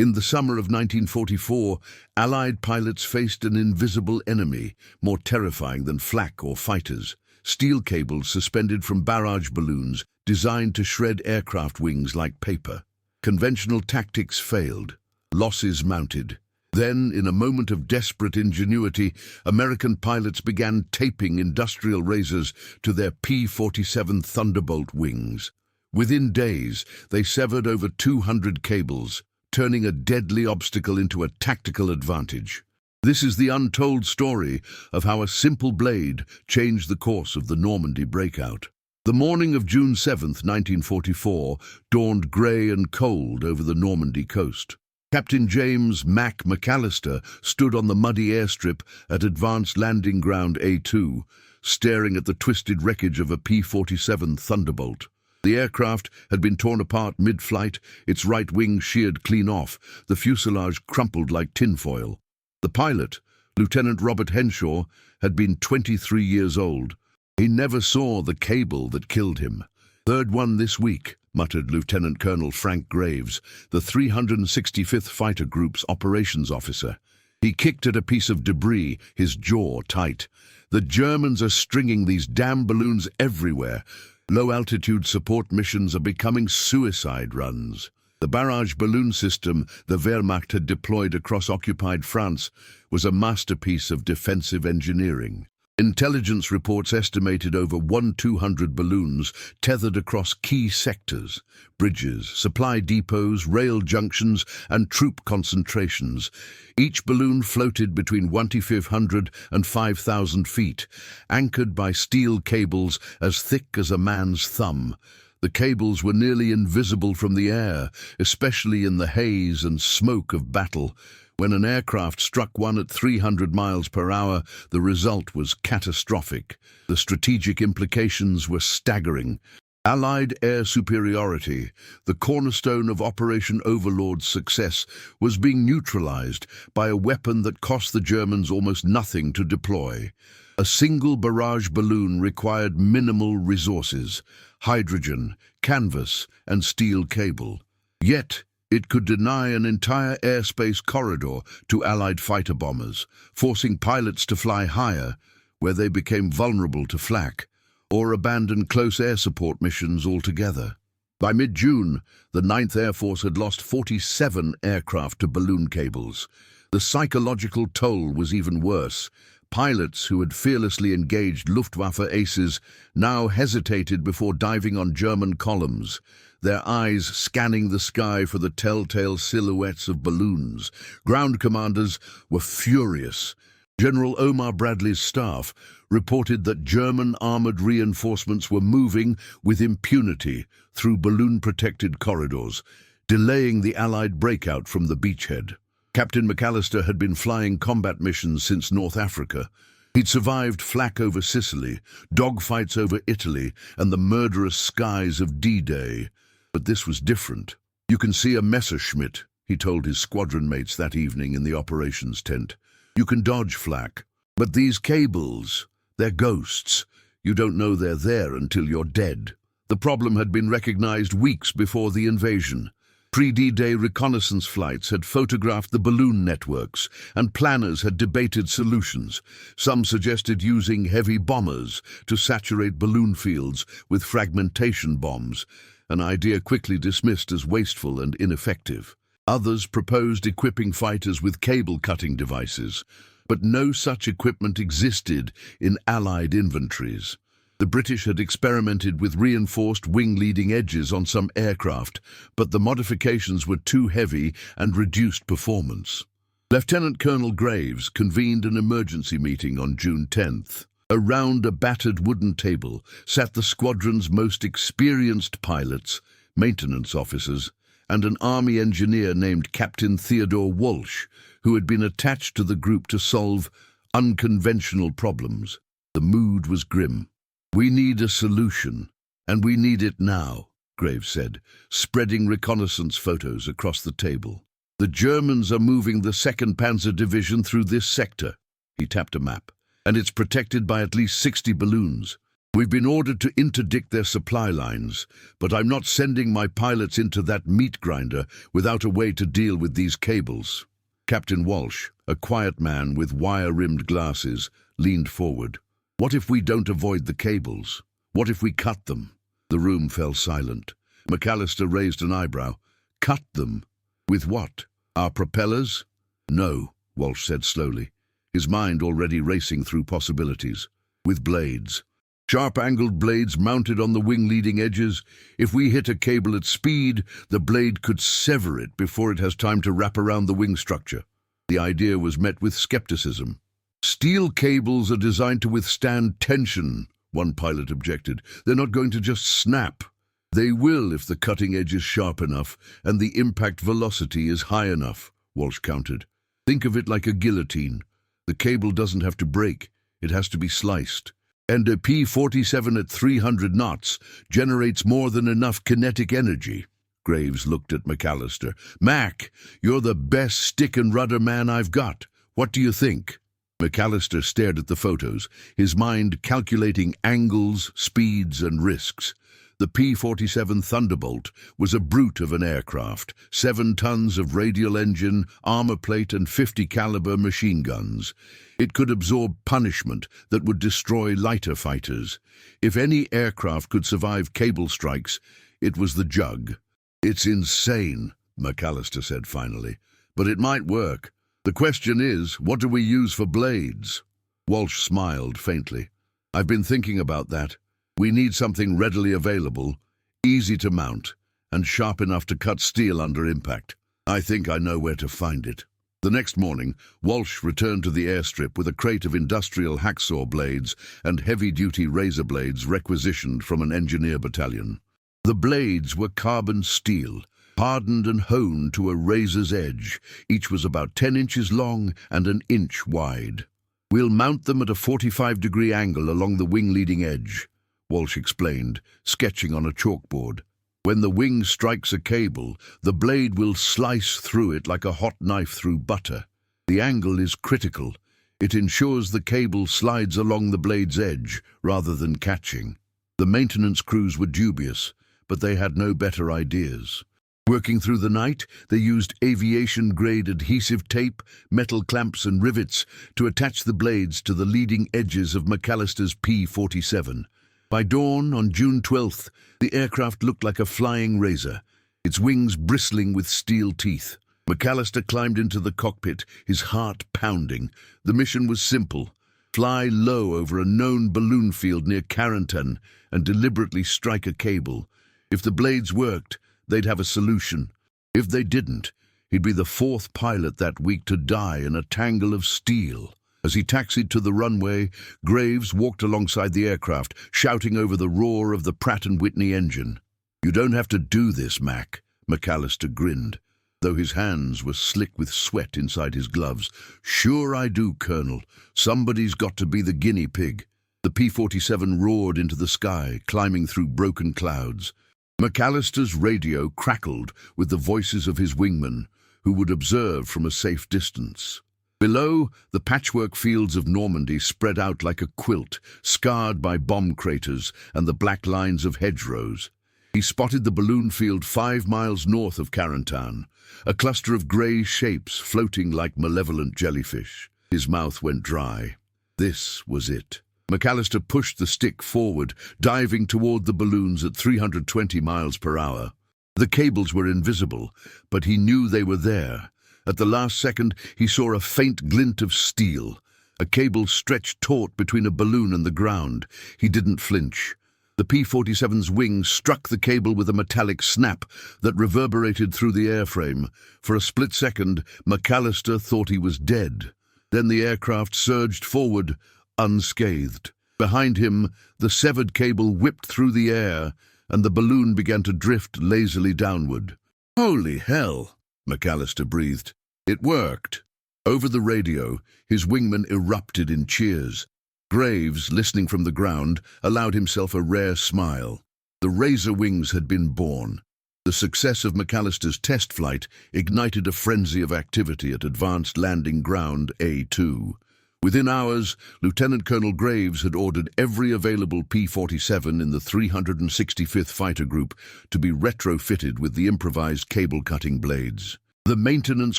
In the summer of 1944, Allied pilots faced an invisible enemy, more terrifying than flak or fighters. Steel cables suspended from barrage balloons designed to shred aircraft wings like paper. Conventional tactics failed. Losses mounted. Then, in a moment of desperate ingenuity, American pilots began taping industrial razors to their P-47 Thunderbolt wings. Within days, they severed over 200 cables, turning a deadly obstacle into a tactical advantage. This is the untold story of how a simple blade changed the course of the Normandy breakout. The morning of June 7, 1944, dawned grey and cold over the Normandy coast. Captain James "Mac" McAllister stood on the muddy airstrip at Advanced Landing Ground A2, staring at the twisted wreckage of a P-47 Thunderbolt. The aircraft had been torn apart mid-flight, its right wing sheared clean off, the fuselage crumpled like tinfoil. The pilot, Lieutenant Robert Henshaw, had been 23 years old. He never saw the cable that killed him. "Third one this week," muttered Lieutenant Colonel Frank Graves, the 365th Fighter Group's operations officer. He kicked at a piece of debris, his jaw tight. "The Germans are stringing these damn balloons everywhere. Low-altitude support missions are becoming suicide runs." The barrage balloon system the Wehrmacht had deployed across occupied France was a masterpiece of defensive engineering. Intelligence reports estimated over 1,200 balloons tethered across key sectors, bridges, supply depots, rail junctions, and troop concentrations. Each balloon floated between 2,500 and 5,000 feet, anchored by steel cables as thick as a man's thumb. The cables were nearly invisible from the air, especially in the haze and smoke of battle. When an aircraft struck one at 300 miles per hour, the result was catastrophic. The strategic implications were staggering. Allied air superiority, the cornerstone of Operation Overlord's success, was being neutralized by a weapon that cost the Germans almost nothing to deploy. A single barrage balloon required minimal resources: hydrogen, canvas, and steel cable. Yet, it could deny an entire airspace corridor to Allied fighter bombers, forcing pilots to fly higher, where they became vulnerable to flak, or abandon close air support missions altogether. By mid-June, the 9th Air Force had lost 47 aircraft to balloon cables. The psychological toll was even worse. Pilots who had fearlessly engaged Luftwaffe aces now hesitated before diving on German columns, their eyes scanning the sky for the telltale silhouettes of balloons. Ground commanders were furious. General Omar Bradley's staff reported that German armored reinforcements were moving with impunity through balloon-protected corridors, delaying the Allied breakout from the beachhead. Captain McAllister had been flying combat missions since North Africa. He'd survived flak over Sicily, dogfights over Italy, and the murderous skies of D-Day. But this was different. "You can see a Messerschmitt," he told his squadron mates that evening in the operations tent. "You can dodge flak. But these cables, they're ghosts. You don't know they're there until you're dead." The problem had been recognized weeks before the invasion. Pre-D-Day reconnaissance flights had photographed the balloon networks, and planners had debated solutions. Some suggested using heavy bombers to saturate balloon fields with fragmentation bombs, an idea quickly dismissed as wasteful and ineffective. Others proposed equipping fighters with cable-cutting devices, but no such equipment existed in Allied inventories. The British had experimented with reinforced wing leading edges on some aircraft, but the modifications were too heavy and reduced performance. Lieutenant Colonel Graves convened an emergency meeting on June 10th. Around a battered wooden table sat the squadron's most experienced pilots, maintenance officers, and an Army engineer named Captain Theodore Walsh, who had been attached to the group to solve unconventional problems. The mood was grim. "We need a solution, and we need it now," Graves said, spreading reconnaissance photos across the table. "The Germans are moving the 2nd Panzer Division through this sector." He tapped a map. "And it's protected by at least 60 balloons. We've been ordered to interdict their supply lines, but I'm not sending my pilots into that meat grinder without a way to deal with these cables. Captain Walsh, a quiet man with wire-rimmed glasses, leaned forward. What if we don't avoid the cables? What if we cut them? The room fell silent. McAllister raised an eyebrow. Cut them? With what? Our propellers? No, Walsh said slowly, his mind already racing through possibilities. With blades. Sharp-angled blades mounted on the wing leading edges. If we hit a cable at speed, the blade could sever it before it has time to wrap around the wing structure. The idea was met with skepticism. Steel cables are designed to withstand tension, one pilot objected. They're not going to just snap. They will if the cutting edge is sharp enough and the impact velocity is high enough, Walsh countered. Think of it like a guillotine. The cable doesn't have to break. It has to be sliced. And a P-47 at 300 knots generates more than enough kinetic energy. Graves looked at McAllister. Mac, you're the best stick and rudder man I've got. What do you think? McAllister stared at the photos, his mind calculating angles, speeds, and risks. The P-47 Thunderbolt was a brute of an aircraft, 7 tons of radial engine, armor plate, and 50 caliber machine guns. It could absorb punishment that would destroy lighter fighters. If any aircraft could survive cable strikes, it was the Jug. It's insane, McAllister said finally, but it might work. The question is, what do we use for blades? Walsh smiled faintly. I've been thinking about that. We need something readily available, easy to mount, and sharp enough to cut steel under impact. I think I know where to find it. The next morning, Walsh returned to the airstrip with a crate of industrial hacksaw blades and heavy-duty razor blades requisitioned from an engineer battalion. The blades were carbon steel, hardened and honed to a razor's edge. Each was about 10 inches long and an inch wide. We'll mount them at a 45-degree angle along the wing leading edge, Walsh explained, sketching on a chalkboard. When the wing strikes a cable, the blade will slice through it like a hot knife through butter. The angle is critical. It ensures the cable slides along the blade's edge rather than catching. The maintenance crews were dubious, but they had no better ideas. Working through the night, they used aviation-grade adhesive tape, metal clamps and rivets to attach the blades to the leading edges of McAllister's P-47. By dawn on June 12th, the aircraft looked like a flying razor, its wings bristling with steel teeth. McAllister climbed into the cockpit, his heart pounding. The mission was simple. Fly low over a known balloon field near Carentan and deliberately strike a cable. If the blades worked, they'd have a solution. If they didn't, he'd be the 4th pilot that week to die in a tangle of steel. As he taxied to the runway, Graves walked alongside the aircraft, shouting over the roar of the Pratt & Whitney engine. You don't have to do this, Mac, McAllister grinned, though his hands were slick with sweat inside his gloves. Sure I do, Colonel. Somebody's got to be the guinea pig. The P-47 roared into the sky, climbing through broken clouds. McAllister's radio crackled with the voices of his wingmen, who would observe from a safe distance. Below, the patchwork fields of Normandy spread out like a quilt, scarred by bomb craters and the black lines of hedgerows. He spotted the balloon field 5 miles north of Carentan, a cluster of grey shapes floating like malevolent jellyfish. His mouth went dry. This was it. McAllister pushed the stick forward, diving toward the balloons at 320 miles per hour. The cables were invisible, but he knew they were there. At the last second, he saw a faint glint of steel. A cable stretched taut between a balloon and the ground. He didn't flinch. The P-47's wing struck the cable with a metallic snap that reverberated through the airframe. For a split second, McAllister thought he was dead. Then the aircraft surged forward, unscathed. Behind him, the severed cable whipped through the air, and the balloon began to drift lazily downward. Holy hell, McAllister breathed. It worked. Over the radio, his wingmen erupted in cheers. Graves, listening from the ground, allowed himself a rare smile. The razor wings had been born. The success of McAllister's test flight ignited a frenzy of activity at Advanced Landing Ground A2. Within hours, Lieutenant Colonel Graves had ordered every available P-47 in the 365th Fighter Group to be retrofitted with the improvised cable-cutting blades. The maintenance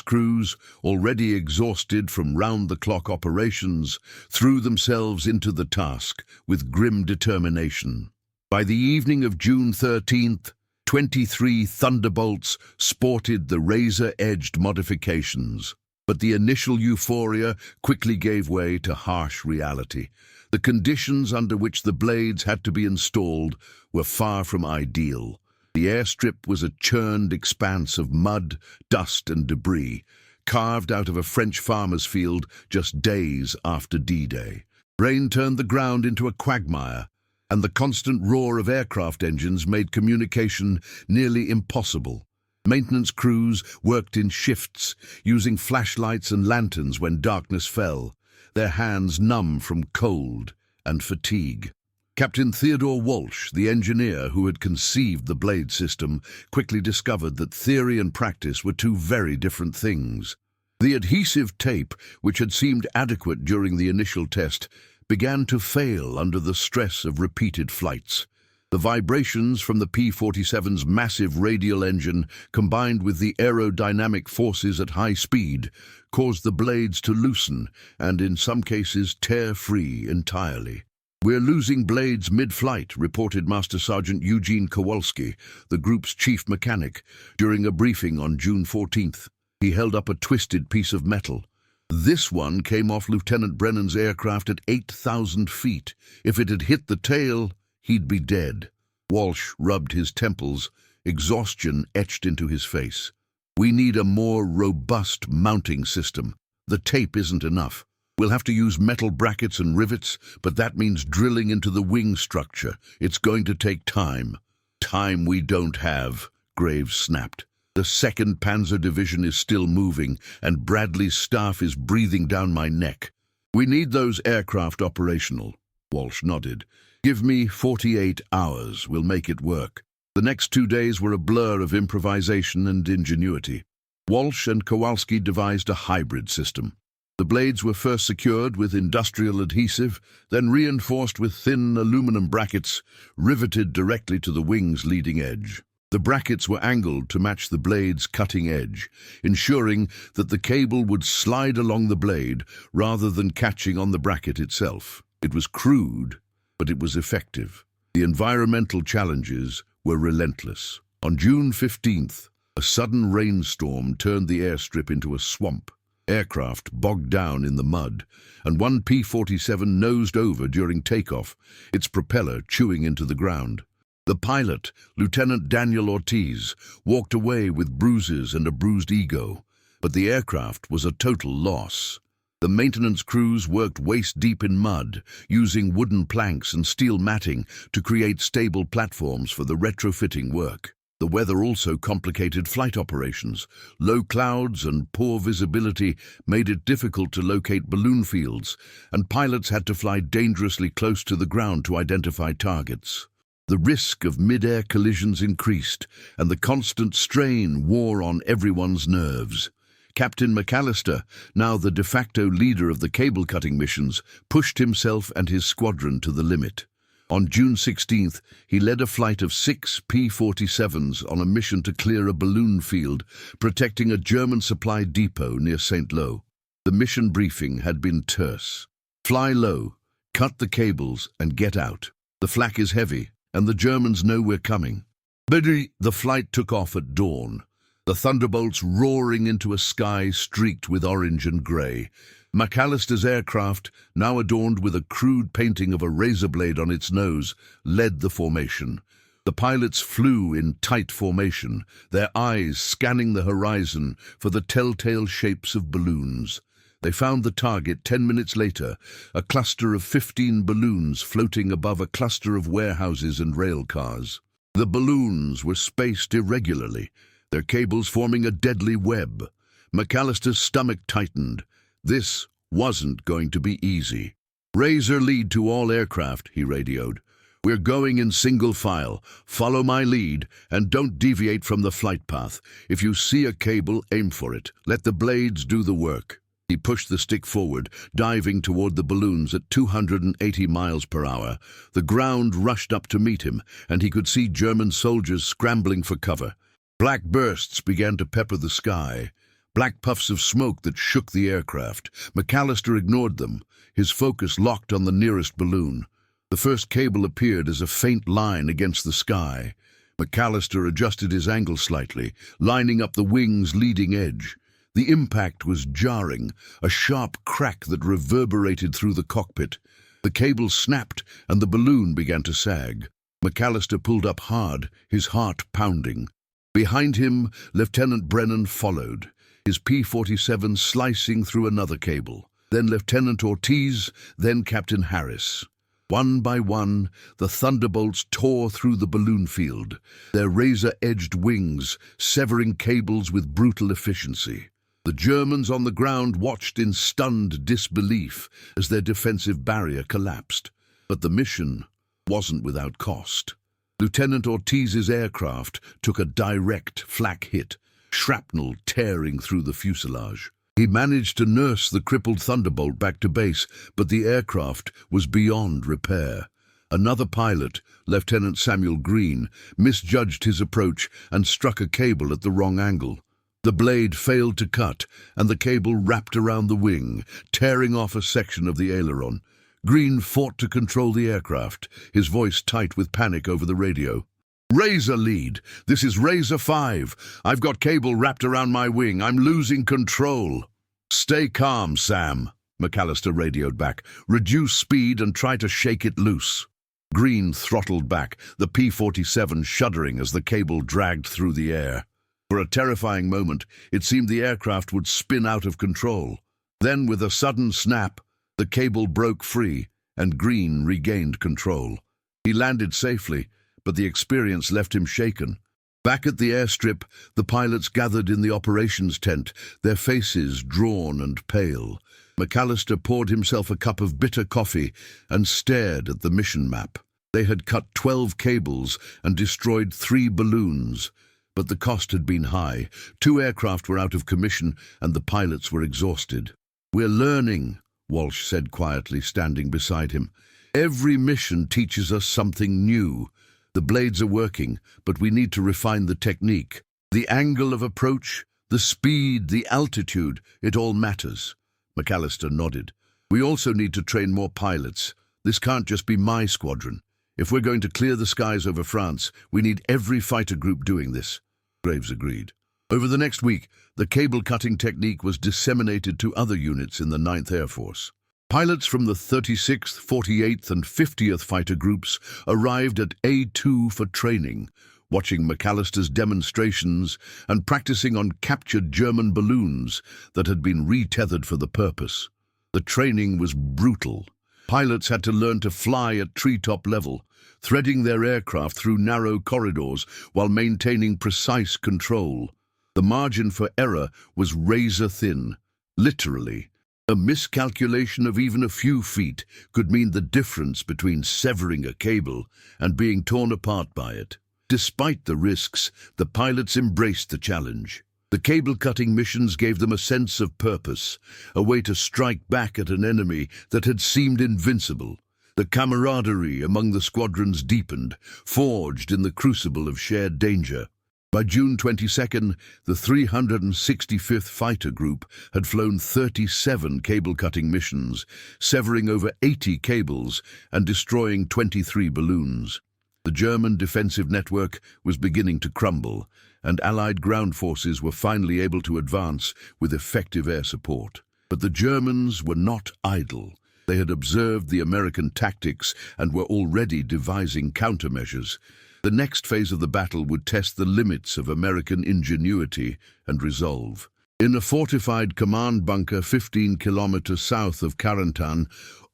crews, already exhausted from round-the-clock operations, threw themselves into the task with grim determination. By the evening of June 13th, 23 Thunderbolts sported the razor-edged modifications. But the initial euphoria quickly gave way to harsh reality. The conditions under which the blades had to be installed were far from ideal. The airstrip was a churned expanse of mud, dust and debris, carved out of a French farmer's field just days after D-Day. Rain turned the ground into a quagmire, and the constant roar of aircraft engines made communication nearly impossible. Maintenance crews worked in shifts, using flashlights and lanterns when darkness fell, their hands numb from cold and fatigue. Captain Theodore Walsh, the engineer who had conceived the blade system, quickly discovered that theory and practice were two very different things. The adhesive tape, which had seemed adequate during the initial test, began to fail under the stress of repeated flights. The vibrations from the P-47's massive radial engine, combined with the aerodynamic forces at high speed, caused the blades to loosen and, in some cases, tear free entirely. "We're losing blades mid-flight," reported Master Sergeant Eugene Kowalski, the group's chief mechanic, during a briefing on June 14th. He held up a twisted piece of metal. "This one came off Lieutenant Brennan's aircraft at 8,000 feet. If it had hit the tail, he'd be dead." Walsh rubbed his temples, exhaustion etched into his face. "We need a more robust mounting system. The tape isn't enough. We'll have to use metal brackets and rivets, but that means drilling into the wing structure. It's going to take time." "Time we don't have," Graves snapped. "The 2nd Panzer Division is still moving, and Bradley's staff is breathing down my neck." "We need those aircraft operational." Walsh nodded. "Give me 48 hours. We'll make it work." The next 2 days were a blur of improvisation and ingenuity. Walsh and Kowalski devised a hybrid system. The blades were first secured with industrial adhesive, then reinforced with thin aluminum brackets, riveted directly to the wing's leading edge. The brackets were angled to match the blade's cutting edge, ensuring that the cable would slide along the blade rather than catching on the bracket itself. It was crude, but it was effective. The environmental challenges were relentless. On June 15th, a sudden rainstorm turned the airstrip into a swamp. Aircraft bogged down in the mud, and one P-47 nosed over during takeoff, its propeller chewing into the ground. The pilot, Lieutenant Daniel Ortiz, walked away with bruises and a bruised ego, but the aircraft was a total loss. The maintenance crews worked waist-deep in mud, using wooden planks and steel matting to create stable platforms for the retrofitting work. The weather also complicated flight operations. Low clouds and poor visibility made it difficult to locate balloon fields, and pilots had to fly dangerously close to the ground to identify targets. The risk of mid-air collisions increased, and the constant strain wore on everyone's nerves. Captain McAllister, now the de facto leader of the cable-cutting missions, pushed himself and his squadron to the limit. On June 16th, he led a flight of 6 P-47s on a mission to clear a balloon field, protecting a German supply depot near St. Lo. The mission briefing had been terse. "Fly low, cut the cables, and get out. The flak is heavy, and the Germans know we're coming." The flight took off at dawn, the thunderbolts roaring into a sky streaked with orange and grey. McAllister's aircraft, now adorned with a crude painting of a razor blade on its nose, led the formation. The pilots flew in tight formation, their eyes scanning the horizon for the telltale shapes of balloons. They found the target 10 minutes later, a cluster of 15 balloons floating above a cluster of warehouses and rail cars. The balloons were spaced irregularly, their cables forming a deadly web. McAllister's stomach tightened. This wasn't going to be easy. "Razor lead to all aircraft," he radioed. "We're going in single file. Follow my lead, and don't deviate from the flight path. If you see a cable, aim for it. Let the blades do the work." He pushed the stick forward, diving toward the balloons at 280 miles per hour. The ground rushed up to meet him, and he could see German soldiers scrambling for cover. Black bursts began to pepper the sky, black puffs of smoke that shook the aircraft. McAllister ignored them, his focus locked on the nearest balloon. The first cable appeared as a faint line against the sky. McAllister adjusted his angle slightly, lining up the wing's leading edge. The impact was jarring, a sharp crack that reverberated through the cockpit. The cable snapped and the balloon began to sag. McAllister pulled up hard, his heart pounding. Behind him, Lieutenant Brennan followed, his P-47 slicing through another cable. Then Lieutenant Ortiz, then Captain Harris. One by one, the thunderbolts tore through the balloon field, their razor-edged wings severing cables with brutal efficiency. The Germans on the ground watched in stunned disbelief as their defensive barrier collapsed. But the mission wasn't without cost. Lieutenant Ortiz's aircraft took a direct flak hit, shrapnel tearing through the fuselage. He managed to nurse the crippled Thunderbolt back to base, but the aircraft was beyond repair. Another pilot, Lieutenant Samuel Green, misjudged his approach and struck a cable at the wrong angle. The blade failed to cut, and the cable wrapped around the wing, tearing off a section of the aileron. Green fought to control the aircraft, his voice tight with panic over the radio. "Razor lead! This is Razor 5. I've got cable wrapped around my wing. I'm losing control." "Stay calm, Sam," McAllister radioed back. "Reduce speed and try to shake it loose." Green throttled back, the P-47 shuddering as the cable dragged through the air. For a terrifying moment, it seemed the aircraft would spin out of control. Then, with a sudden snap, the cable broke free, and Green regained control. He landed safely, but the experience left him shaken. Back at the airstrip, the pilots gathered in the operations tent, their faces drawn and pale. McAllister poured himself a cup of bitter coffee and stared at the mission map. They had cut 12 cables and destroyed 3 balloons. But the cost had been high. 2 aircraft were out of commission, and the pilots were exhausted. "We're learning," Walsh said quietly, standing beside him. "Every mission teaches us something new. The blades are working, but we need to refine the technique. The angle of approach, the speed, the altitude, it all matters." McAllister nodded. "We also need to train more pilots. This can't just be my squadron. If we're going to clear the skies over France, we need every fighter group doing this." Graves agreed. Over the next week, the cable-cutting technique was disseminated to other units in the 9th Air Force. Pilots from the 36th, 48th, and 50th Fighter Groups arrived at A2 for training, watching McAllister's demonstrations and practicing on captured German balloons that had been retethered for the purpose. The training was brutal. Pilots had to learn to fly at treetop level, threading their aircraft through narrow corridors while maintaining precise control. The margin for error was razor-thin, literally. A miscalculation of even a few feet could mean the difference between severing a cable and being torn apart by it. Despite the risks, the pilots embraced the challenge. The cable-cutting missions gave them a sense of purpose, a way to strike back at an enemy that had seemed invincible. The camaraderie among the squadrons deepened, forged in the crucible of shared danger. By June 22nd, the 365th Fighter Group had flown 37 cable-cutting missions, severing over 80 cables and destroying 23 balloons. The German defensive network was beginning to crumble, and Allied ground forces were finally able to advance with effective air support. But the Germans were not idle. They had observed the American tactics and were already devising countermeasures. The next phase of the battle would test the limits of American ingenuity and resolve. In a fortified command bunker 15 kilometers south of Carentan,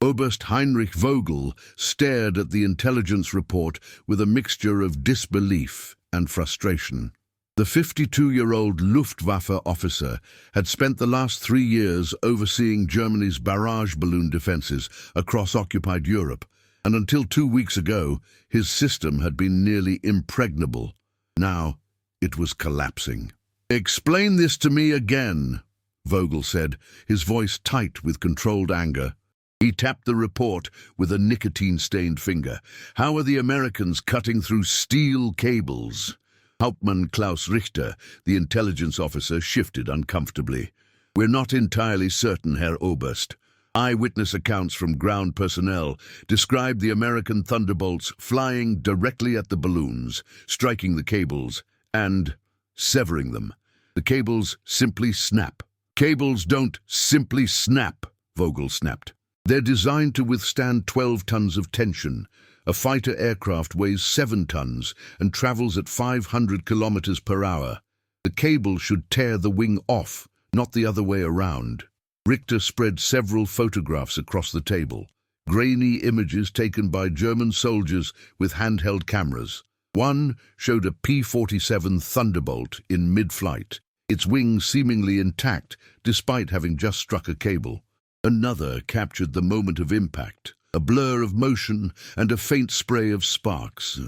Oberst Heinrich Vogel stared at the intelligence report with a mixture of disbelief and frustration. The 52-year-old Luftwaffe officer had spent the last 3 years overseeing Germany's barrage balloon defenses across occupied Europe, and until 2 weeks ago, his system had been nearly impregnable. Now, it was collapsing. "Explain this to me again," Vogel said, his voice tight with controlled anger. He tapped the report with a nicotine-stained finger. How are the Americans cutting through steel cables? Hauptmann Klaus Richter, the intelligence officer, shifted uncomfortably. We're not entirely certain, Herr Oberst. Eyewitness accounts from ground personnel described the American thunderbolts flying directly at the balloons, striking the cables, and severing them. The cables simply snap. Cables don't simply snap, Vogel snapped. They're designed to withstand 12 tons of tension. A fighter aircraft weighs 7 tons and travels at 500 kilometers per hour. The cable should tear the wing off, not the other way around. Richter spread several photographs across the table, grainy images taken by German soldiers with handheld cameras. One showed a P-47 Thunderbolt in mid-flight, its wings seemingly intact despite having just struck a cable. Another captured the moment of impact, a blur of motion and a faint spray of sparks.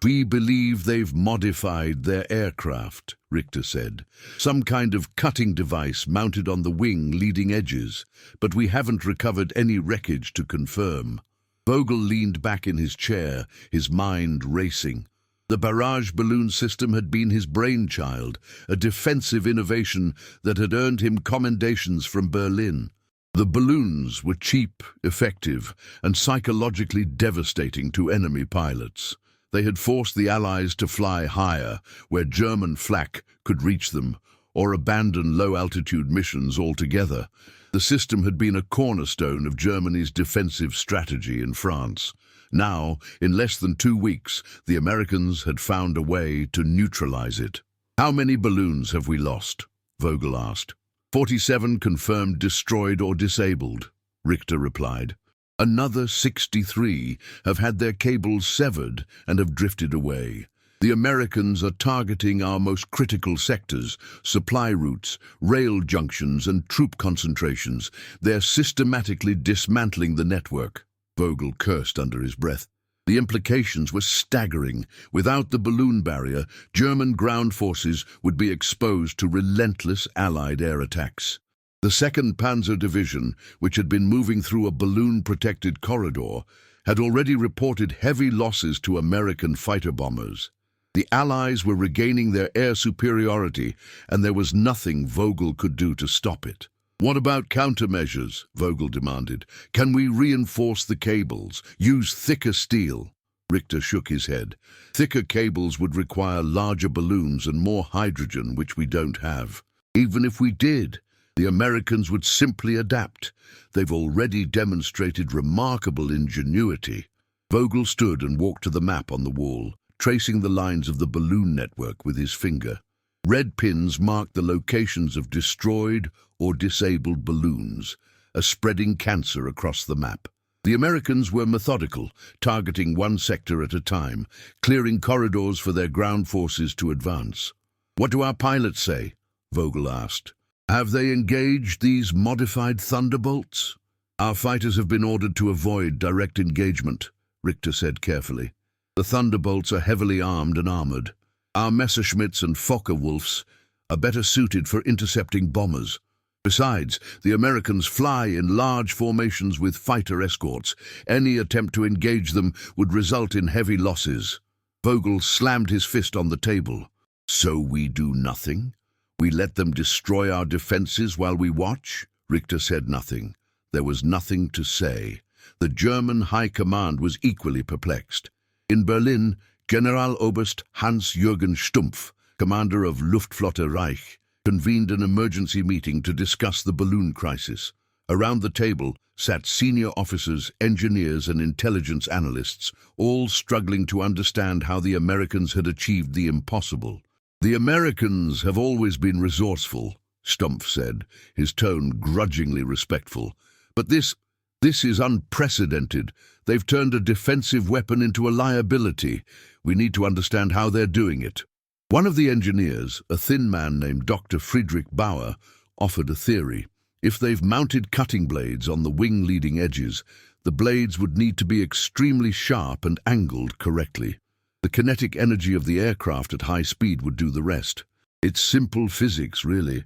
We believe they've modified their aircraft, Richter said. Some kind of cutting device mounted on the wing leading edges, but we haven't recovered any wreckage to confirm. Vogel leaned back in his chair, his mind racing. The Barrage balloon system had been his brainchild, a defensive innovation that had earned him commendations from Berlin. The balloons were cheap, effective, and psychologically devastating to enemy pilots. They had forced the Allies to fly higher, where German flak could reach them, or abandon low-altitude missions altogether. The system had been a cornerstone of Germany's defensive strategy in France. Now, in less than 2 weeks, the Americans had found a way to neutralize it. How many balloons have we lost? Vogel asked. 47 confirmed destroyed or disabled, Richter replied. Another 63 have had their cables severed and have drifted away. The Americans are targeting our most critical sectors, supply routes, rail junctions and troop concentrations. They're systematically dismantling the network. Vogel cursed under his breath. The implications were staggering. Without the balloon barrier, German ground forces would be exposed to relentless Allied air attacks. The 2nd Panzer Division, which had been moving through a balloon-protected corridor, had already reported heavy losses to American fighter bombers. The Allies were regaining their air superiority, and there was nothing Vogel could do to stop it. What about countermeasures? Vogel demanded. Can we reinforce the cables, use thicker steel? Richter shook his head. Thicker cables would require larger balloons and more hydrogen, which we don't have. Even if we did, the Americans would simply adapt. They've already demonstrated remarkable ingenuity. Vogel stood and walked to the map on the wall, tracing the lines of the balloon network with his finger. Red pins marked the locations of destroyed or disabled balloons, a spreading cancer across the map. The Americans were methodical, targeting one sector at a time, clearing corridors for their ground forces to advance. What do our pilots say? Vogel asked. Have they engaged these modified thunderbolts? Our fighters have been ordered to avoid direct engagement, Richter said carefully. The thunderbolts are heavily armed and armored. Our Messerschmitts and Focke-Wulfs are better suited for intercepting bombers. Besides, the Americans fly in large formations with fighter escorts. Any attempt to engage them would result in heavy losses. Vogel slammed his fist on the table. So we do nothing? We let them destroy our defenses while we watch? Richter said nothing. There was nothing to say. The German High Command was equally perplexed. In Berlin, Generaloberst Hans-Jürgen Stumpf, commander of Luftflotte Reich, convened an emergency meeting to discuss the balloon crisis. Around the table sat senior officers, engineers and intelligence analysts, all struggling to understand how the Americans had achieved the impossible. The Americans have always been resourceful, Stumpf said, his tone grudgingly respectful. But this is unprecedented. They've turned a defensive weapon into a liability. We need to understand how they're doing it. One of the engineers, a thin man named Dr. Friedrich Bauer, offered a theory. If they've mounted cutting blades on the wing leading edges, the blades would need to be extremely sharp and angled correctly. The kinetic energy of the aircraft at high speed would do the rest. It's simple physics, really.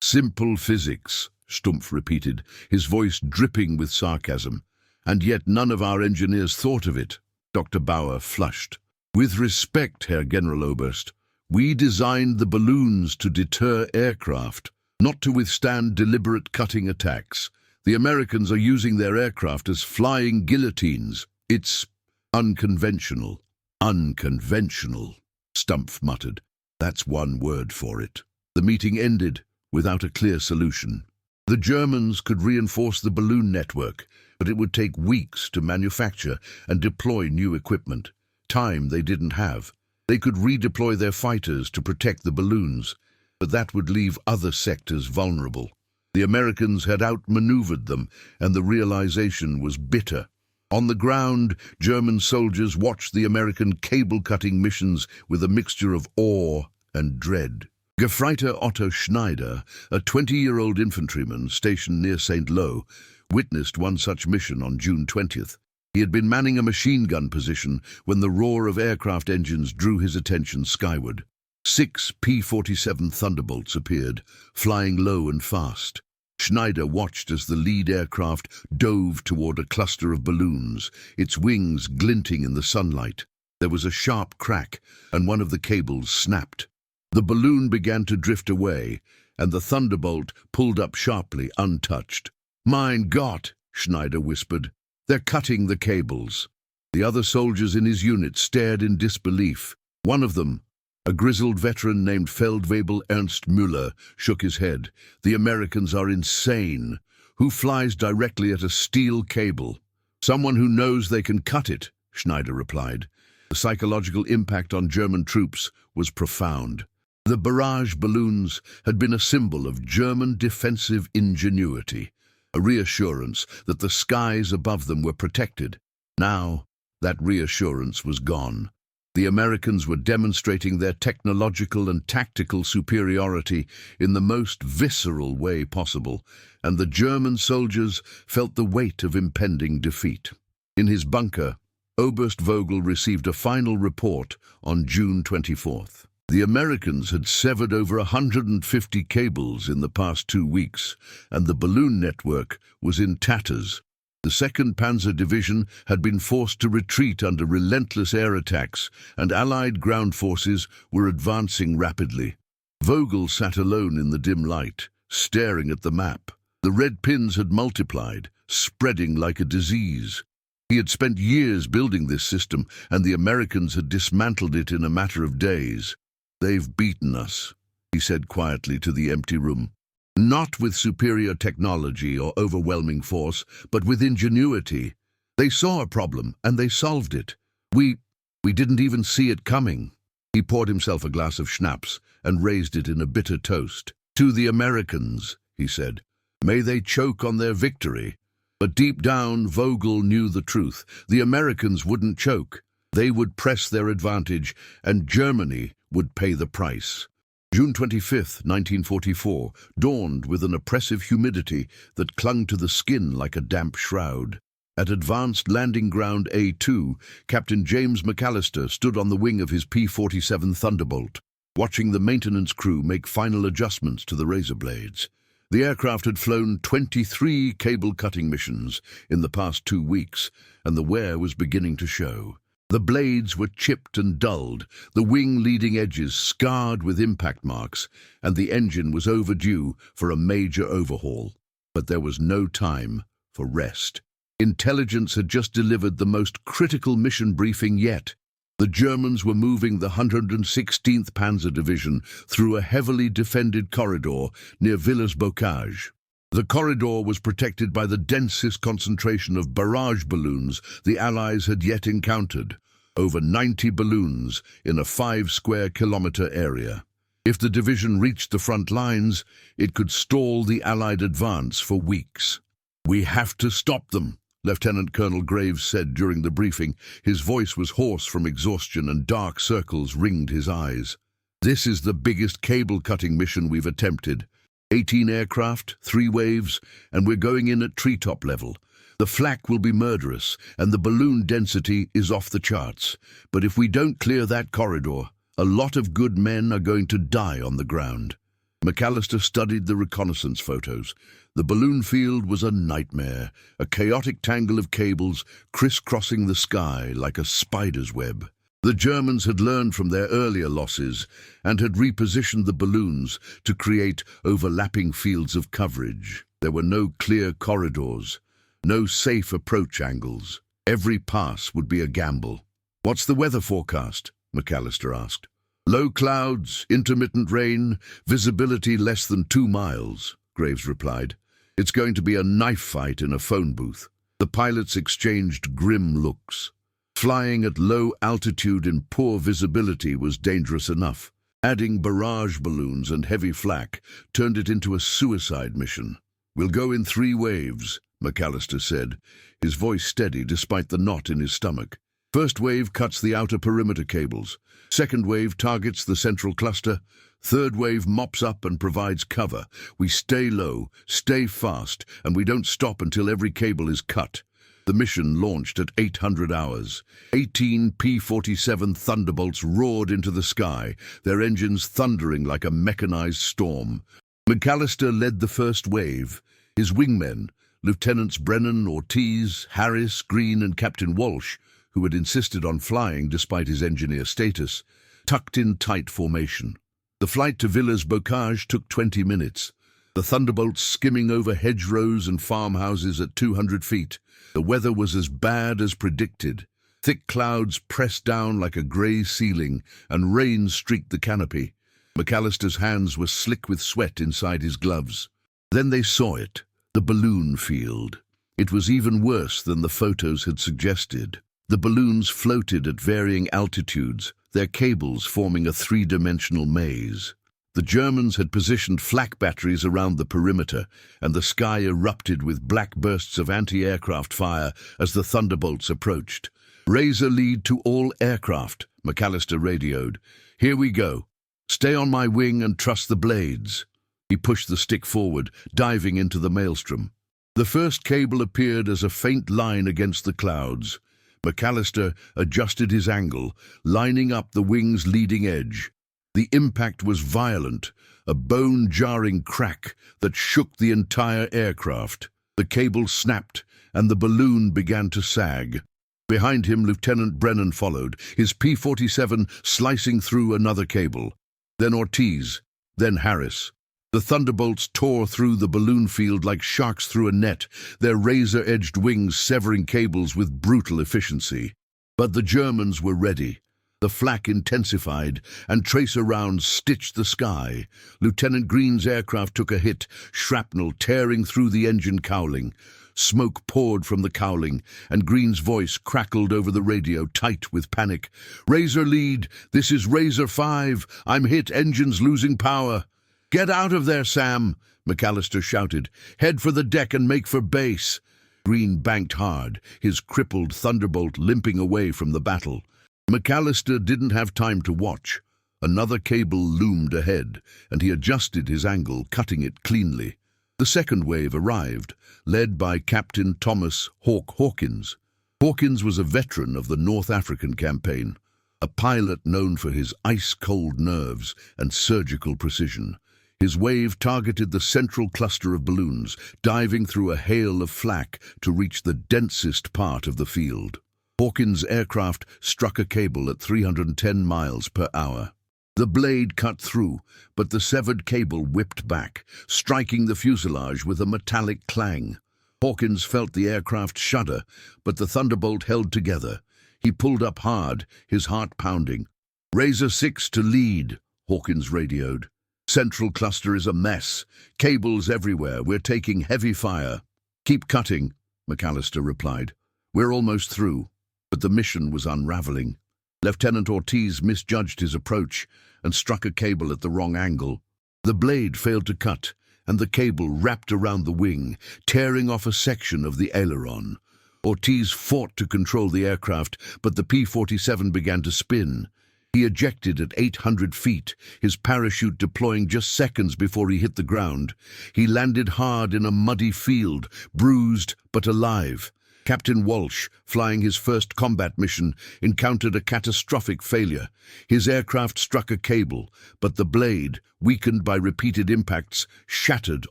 Simple physics, Stumpf repeated, his voice dripping with sarcasm. And yet none of our engineers thought of it. Dr. Bauer flushed. With respect, Herr Generaloberst, we designed the balloons to deter aircraft, not to withstand deliberate cutting attacks. The Americans are using their aircraft as flying guillotines. It's unconventional. Unconventional, Stumpf muttered. That's one word for it. The meeting ended without a clear solution. The Germans could reinforce the balloon network, but it would take weeks to manufacture and deploy new equipment. Time they didn't have. They could redeploy their fighters to protect the balloons, but that would leave other sectors vulnerable. The Americans had outmaneuvered them, and the realization was bitter. On the ground, German soldiers watched the American cable-cutting missions with a mixture of awe and dread. Gefreiter Otto Schneider, a 20-year-old infantryman stationed near St. Lo, witnessed one such mission on June 20th. He had been manning a machine gun position when the roar of aircraft engines drew his attention skyward. 6 P-47 Thunderbolts appeared, flying low and fast. Schneider watched as the lead aircraft dove toward a cluster of balloons, its wings glinting in the sunlight. There was a sharp crack, and one of the cables snapped. The balloon began to drift away, and the Thunderbolt pulled up sharply, untouched. "Mein Gott," Schneider whispered. "They're cutting the cables." The other soldiers in his unit stared in disbelief. One of them, a grizzled veteran named Feldwebel Ernst Müller, shook his head. "The Americans are insane. Who flies directly at a steel cable?" "Someone who knows they can cut it," Schneider replied. The psychological impact on German troops was profound. The Barrage balloons had been a symbol of German defensive ingenuity, a reassurance that the skies above them were protected. Now, that reassurance was gone. The Americans were demonstrating their technological and tactical superiority in the most visceral way possible, and the German soldiers felt the weight of impending defeat. In his bunker, Oberst Vogel received a final report on June 24th. The Americans had severed over 150 cables in the past 2 weeks, and the balloon network was in tatters. The 2nd Panzer Division had been forced to retreat under relentless air attacks, and Allied ground forces were advancing rapidly. Vogel sat alone in the dim light, staring at the map. The red pins had multiplied, spreading like a disease. He had spent years building this system, and the Americans had dismantled it in a matter of days. "They've beaten us," he said quietly to the empty room. "Not with superior technology or overwhelming force, but with ingenuity. They saw a problem, and they solved it. We didn't even see it coming." He poured himself a glass of schnapps and raised it in a bitter toast. "To the Americans," he said. "May they choke on their victory." But deep down, Vogel knew the truth. The Americans wouldn't choke. They would press their advantage, and Germany would pay the price. June 25th, 1944, dawned with an oppressive humidity that clung to the skin like a damp shroud. At Advanced Landing Ground A2, Captain James McAllister stood on the wing of his P-47 Thunderbolt, watching the maintenance crew make final adjustments to the razor blades. The aircraft had flown 23 cable-cutting missions in the past 2 weeks, and the wear was beginning to show. The blades were chipped and dulled, the wing leading edges scarred with impact marks, and the engine was overdue for a major overhaul. But there was no time for rest. Intelligence had just delivered the most critical mission briefing yet. The Germans were moving the 116th Panzer Division through a heavily defended corridor near Villers-Bocage. The corridor was protected by the densest concentration of barrage balloons the Allies had yet encountered, over 90 balloons in a 5-square-kilometer area. If the division reached the front lines, it could stall the Allied advance for weeks. "We have to stop them," Lieutenant Colonel Graves said during the briefing. His voice was hoarse from exhaustion and dark circles ringed his eyes. "This is the biggest cable-cutting mission we've attempted. 18 aircraft, 3 waves, and we're going in at treetop level. The flak will be murderous, and the balloon density is off the charts. But if we don't clear that corridor, a lot of good men are going to die on the ground." McAllister studied the reconnaissance photos. The balloon field was a nightmare, a chaotic tangle of cables crisscrossing the sky like a spider's web. The Germans had learned from their earlier losses and had repositioned the balloons to create overlapping fields of coverage. There were no clear corridors, no safe approach angles. Every pass would be a gamble. "What's the weather forecast?" McAllister asked. "Low clouds, intermittent rain, visibility less than 2 miles, Graves replied. "It's going to be a knife fight in a phone booth." The pilots exchanged grim looks. Flying at low altitude in poor visibility was dangerous enough. Adding barrage balloons and heavy flak turned it into a suicide mission. "We'll go in 3 waves, McAllister said, his voice steady despite the knot in his stomach. "First wave cuts the outer perimeter cables. Second wave targets the central cluster. Third wave mops up and provides cover. We stay low, stay fast, and we don't stop until every cable is cut." The mission launched at 800 hours. 18 P-47 Thunderbolts roared into the sky, their engines thundering like a mechanized storm. McAllister led the first wave. His wingmen, Lieutenants Brennan, Ortiz, Harris, Green, and Captain Walsh, who had insisted on flying despite his engineer status, tucked in tight formation. The flight to Villers-Bocage took 20 minutes, the Thunderbolts skimming over hedgerows and farmhouses at 200 feet. The weather was as bad as predicted. Thick clouds pressed down like a grey ceiling, and rain streaked the canopy. McAllister's hands were slick with sweat inside his gloves. Then they saw it, the balloon field. It was even worse than the photos had suggested. The balloons floated at varying altitudes, their cables forming a 3-dimensional maze. The Germans had positioned flak batteries around the perimeter, and the sky erupted with black bursts of anti-aircraft fire as the Thunderbolts approached. "Razor lead to all aircraft," McAllister radioed. "Here we go. Stay on my wing and trust the blades." He pushed the stick forward, diving into the maelstrom. The first cable appeared as a faint line against the clouds. McAllister adjusted his angle, lining up the wing's leading edge. The impact was violent, a bone-jarring crack that shook the entire aircraft. The cable snapped, and the balloon began to sag. Behind him, Lieutenant Brennan followed, his P-47 slicing through another cable. Then Ortiz, then Harris. The Thunderbolts tore through the balloon field like sharks through a net, their razor-edged wings severing cables with brutal efficiency. But the Germans were ready. The flak intensified, and tracer rounds stitched the sky. Lieutenant Green's aircraft took a hit, shrapnel tearing through the engine cowling. Smoke poured from the cowling, and Green's voice crackled over the radio, tight with panic. "Razor lead, this is Razor 5. I'm hit, engines losing power." "Get out of there, Sam," McAllister shouted. "Head for the deck and make for base." Green banked hard, his crippled Thunderbolt limping away from the battle. McAllister didn't have time to watch. Another cable loomed ahead, and he adjusted his angle, cutting it cleanly. The second wave arrived, led by Captain Thomas "Hawk" Hawkins. Hawkins was a veteran of the North African campaign, a pilot known for his ice-cold nerves and surgical precision. His wave targeted the central cluster of balloons, diving through a hail of flak to reach the densest part of the field. Hawkins' aircraft struck a cable at 310 miles per hour. The blade cut through, but the severed cable whipped back, striking the fuselage with a metallic clang. Hawkins felt the aircraft shudder, but the Thunderbolt held together. He pulled up hard, his heart pounding. "Razor 6 to lead," Hawkins radioed. "Central cluster is a mess. Cables everywhere. We're taking heavy fire." "Keep cutting," McAllister replied. "We're almost through." But the mission was unraveling. Lieutenant Ortiz misjudged his approach and struck a cable at the wrong angle. The blade failed to cut, and the cable wrapped around the wing, tearing off a section of the aileron. Ortiz fought to control the aircraft, but the P-47 began to spin. He ejected at 800 feet, his parachute deploying just seconds before he hit the ground. He landed hard in a muddy field, bruised but alive. Captain Walsh, flying his first combat mission, encountered a catastrophic failure. His aircraft struck a cable, but the blade, weakened by repeated impacts, shattered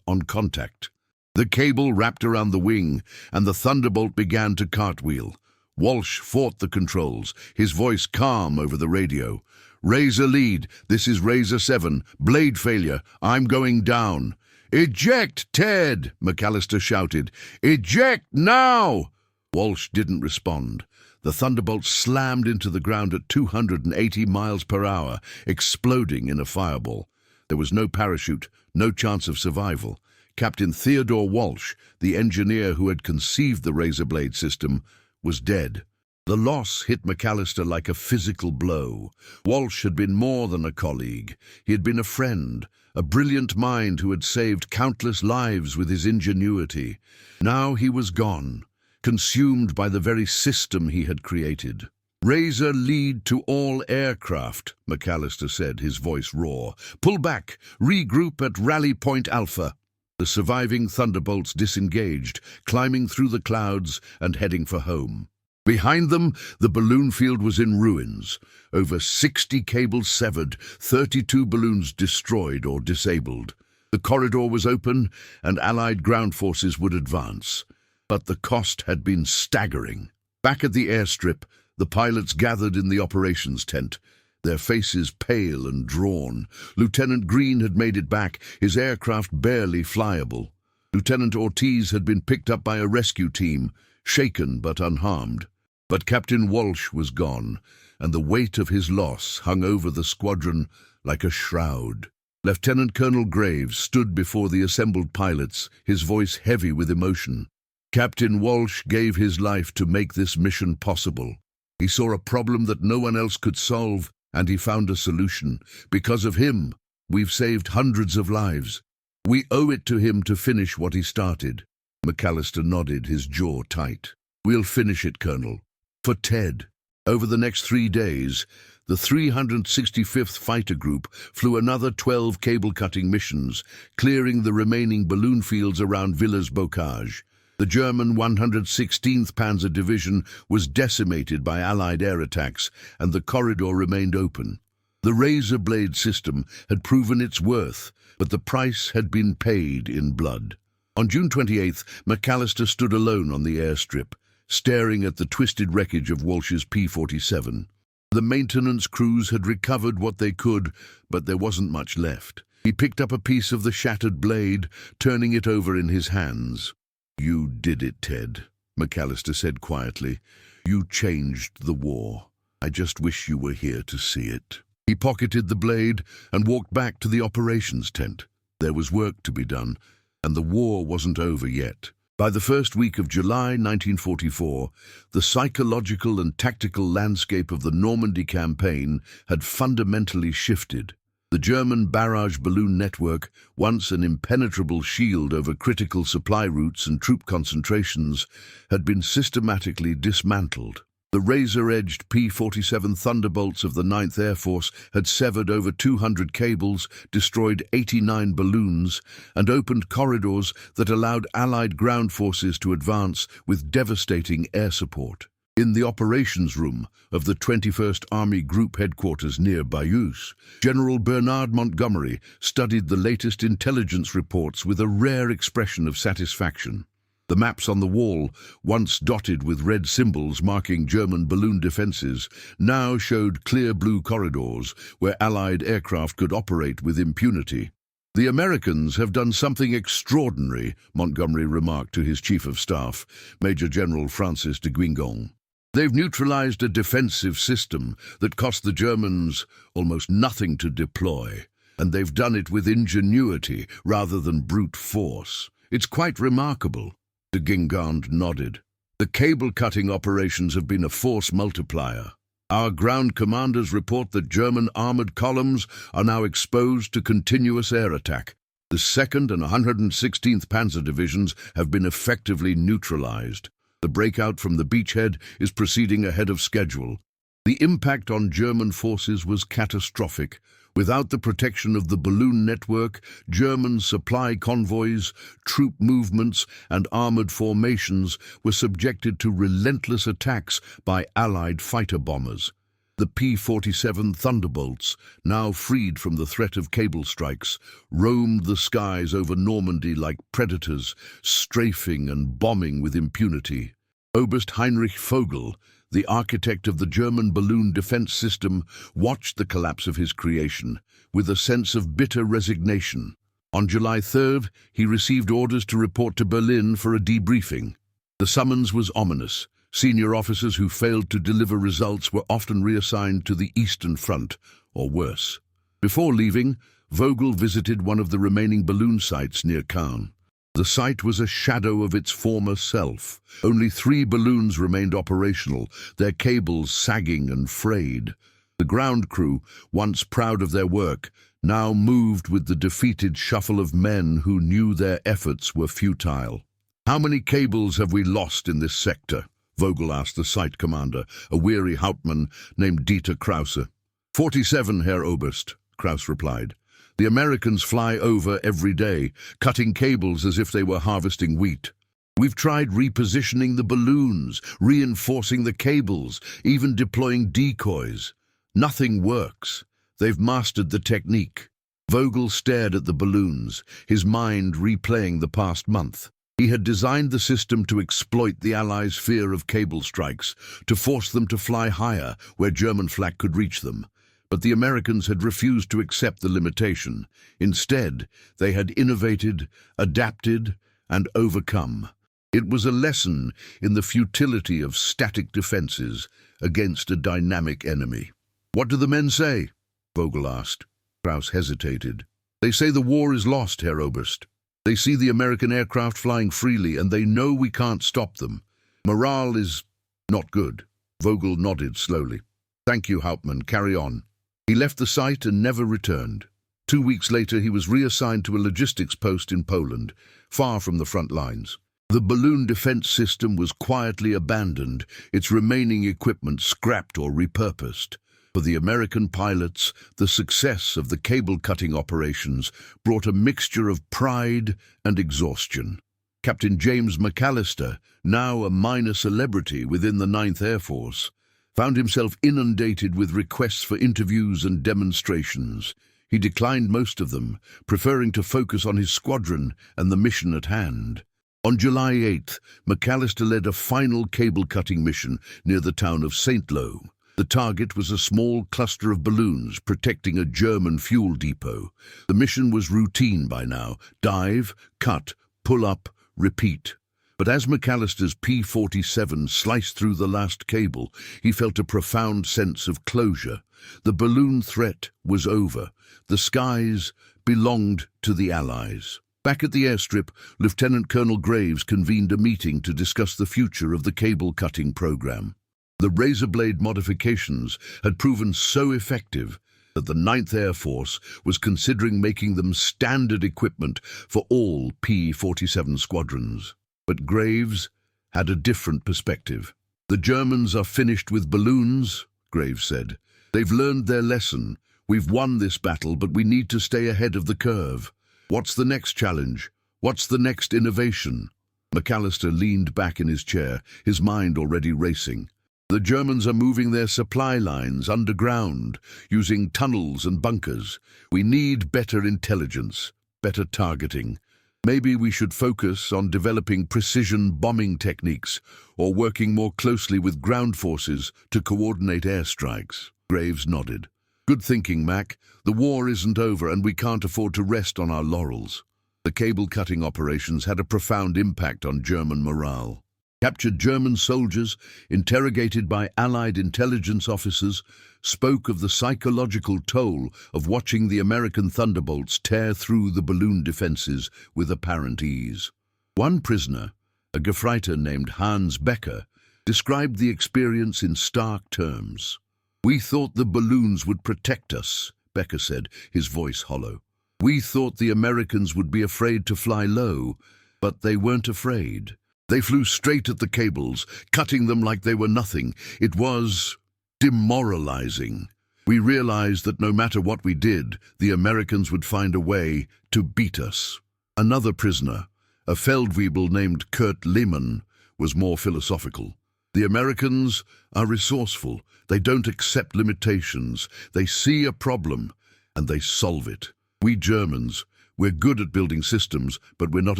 on contact. The cable wrapped around the wing, and the Thunderbolt began to cartwheel. Walsh fought the controls, his voice calm over the radio. "Razor lead, this is Razor 7. Blade failure, I'm going down." "Eject, Ted!" McAllister shouted. "Eject now!" Walsh didn't respond. The Thunderbolt slammed into the ground at 280 miles per hour, exploding in a fireball. There was no parachute, no chance of survival. Captain Theodore Walsh, the engineer who had conceived the Razor Blade system, was dead. The loss hit McAllister like a physical blow. Walsh had been more than a colleague. He had been a friend, a brilliant mind who had saved countless lives with his ingenuity. Now he was gone, consumed by the very system he had created. "Razor lead to all aircraft," McAllister said, his voice raw. "Pull back, regroup at Rally Point Alpha." The surviving Thunderbolts disengaged, climbing through the clouds and heading for home. Behind them, the balloon field was in ruins. Over 60 cables severed, 32 balloons destroyed or disabled. The corridor was open, and Allied ground forces would advance. But the cost had been staggering. Back at the airstrip, the pilots gathered in the operations tent, their faces pale and drawn. Lieutenant Green had made it back, his aircraft barely flyable. Lieutenant Ortiz had been picked up by a rescue team, shaken but unharmed. But Captain Walsh was gone, and the weight of his loss hung over the squadron like a shroud. Lieutenant Colonel Graves stood before the assembled pilots, his voice heavy with emotion. Captain Walsh gave his life to make this mission possible. He saw a problem that no one else could solve, and he found a solution. Because of him, we've saved hundreds of lives. We owe it to him to finish what he started. McAllister nodded, his jaw tight. "We'll finish it, Colonel. For Ted." Over the next 3 days, the 365th Fighter Group flew another 12 cable-cutting missions, clearing the remaining balloon fields around Villers-Bocage. The German 116th Panzer Division was decimated by Allied air attacks, and the corridor remained open. The Razor Blade system had proven its worth, but the price had been paid in blood. On June 28th, McAllister stood alone on the airstrip, staring at the twisted wreckage of Walsh's P-47. The maintenance crews had recovered what they could, but there wasn't much left. He picked up a piece of the shattered blade, turning it over in his hands. "You did it, Ted," McAllister said quietly. "You changed the war. I just wish you were here to see it." He pocketed the blade and walked back to the operations tent. There was work to be done, and the war wasn't over yet. By the first week of July 1944, the psychological and tactical landscape of the Normandy campaign had fundamentally shifted. The German barrage balloon network, once an impenetrable shield over critical supply routes and troop concentrations, had been systematically dismantled. The razor-edged P-47 Thunderbolts of the 9th Air Force had severed over 200 cables, destroyed 89 balloons, and opened corridors that allowed Allied ground forces to advance with devastating air support. In the operations room of the 21st Army Group headquarters near Bayeux, General Bernard Montgomery studied the latest intelligence reports with a rare expression of satisfaction. The maps on the wall, once dotted with red symbols marking German balloon defenses, now showed clear blue corridors where Allied aircraft could operate with impunity. "The Americans have done something extraordinary," Montgomery remarked to his Chief of Staff, Major General Francis de Guingamp. "They've neutralized a defensive system that cost the Germans almost nothing to deploy, and they've done it with ingenuity rather than brute force. It's quite remarkable." De Guingamp nodded. "The cable-cutting operations have been a force multiplier. Our ground commanders report that German armored columns are now exposed to continuous air attack. The 2nd and 116th Panzer Divisions have been effectively neutralized. The breakout from the beachhead is proceeding ahead of schedule. The impact on German forces was catastrophic. Without the protection of the balloon network, German supply convoys, troop movements, and armored formations were subjected to relentless attacks by Allied fighter bombers. The P-47 Thunderbolts, now freed from the threat of cable strikes, roamed the skies over Normandy like predators, strafing and bombing with impunity. Oberst Heinrich Vogel, the architect of the German balloon defense system, watched the collapse of his creation with a sense of bitter resignation. On July 3rd, he received orders to report to Berlin for a debriefing. The summons was ominous. Senior officers who failed to deliver results were often reassigned to the Eastern Front, or worse. Before leaving, Vogel visited one of the remaining balloon sites near Caen. The site was a shadow of its former self. Only 3 balloons remained operational, their cables sagging and frayed. The ground crew, once proud of their work, now moved with the defeated shuffle of men who knew their efforts were futile. "How many cables have we lost in this sector?" Vogel asked the site commander, a weary Hauptmann named Dieter Krause. 47, Herr Oberst, Krause replied. "The Americans fly over every day, cutting cables as if they were harvesting wheat. We've tried repositioning the balloons, reinforcing the cables, even deploying decoys. Nothing works. They've mastered the technique." Vogel stared at the balloons, his mind replaying the past month. He had designed the system to exploit the Allies' fear of cable strikes, to force them to fly higher where German flak could reach them. But the Americans had refused to accept the limitation. Instead, they had innovated, adapted, and overcome. It was a lesson in the futility of static defenses against a dynamic enemy. "What do the men say?" Vogel asked. Krause hesitated. "They say the war is lost, Herr Oberst. They see the American aircraft flying freely, and they know we can't stop them. Morale is not good." Vogel nodded slowly. "Thank you, Hauptmann. Carry on." He left the site and never returned. 2 weeks later, he was reassigned to a logistics post in Poland, far from the front lines. The balloon defense system was quietly abandoned, its remaining equipment scrapped or repurposed. For the American pilots, the success of the cable-cutting operations brought a mixture of pride and exhaustion. Captain James McAllister, now a minor celebrity within the 9th Air Force, found himself inundated with requests for interviews and demonstrations. He declined most of them, preferring to focus on his squadron and the mission at hand. On July 8th, McAllister led a final cable-cutting mission near the town of St. Lo. The target was a small cluster of balloons protecting a German fuel depot. The mission was routine by now: dive, cut, pull up, repeat. But as McAllister's P-47 sliced through the last cable, he felt a profound sense of closure. The balloon threat was over. The skies belonged to the Allies. Back at the airstrip, Lieutenant Colonel Graves convened a meeting to discuss the future of the cable-cutting program. The razor blade modifications had proven so effective that the 9th Air Force was considering making them standard equipment for all P-47 squadrons. But Graves had a different perspective. "The Germans are finished with balloons," Graves said. "They've learned their lesson. We've won this battle, but we need to stay ahead of the curve. What's the next challenge? What's the next innovation?" McAllister leaned back in his chair, his mind already racing. "The Germans are moving their supply lines underground, using tunnels and bunkers. We need better intelligence, better targeting. Maybe we should focus on developing precision bombing techniques or working more closely with ground forces to coordinate airstrikes." Graves nodded. "Good thinking, Mac. The war isn't over and we can't afford to rest on our laurels." The cable-cutting operations had a profound impact on German morale. Captured German soldiers, interrogated by Allied intelligence officers, spoke of the psychological toll of watching the American Thunderbolts tear through the balloon defenses with apparent ease. One prisoner, a Gefreiter named Hans Becker, described the experience in stark terms. "We thought the balloons would protect us," Becker said, his voice hollow. "We thought the Americans would be afraid to fly low, but they weren't afraid. They flew straight at the cables, cutting them like they were nothing. It was demoralizing." We realized that no matter what we did, the Americans would find a way to beat us. Another prisoner, a Feldwebel named Kurt Lehmann, was more philosophical. The Americans are resourceful. They don't accept limitations. They see a problem, and they solve it. We Germans, we're good at building systems, but we're not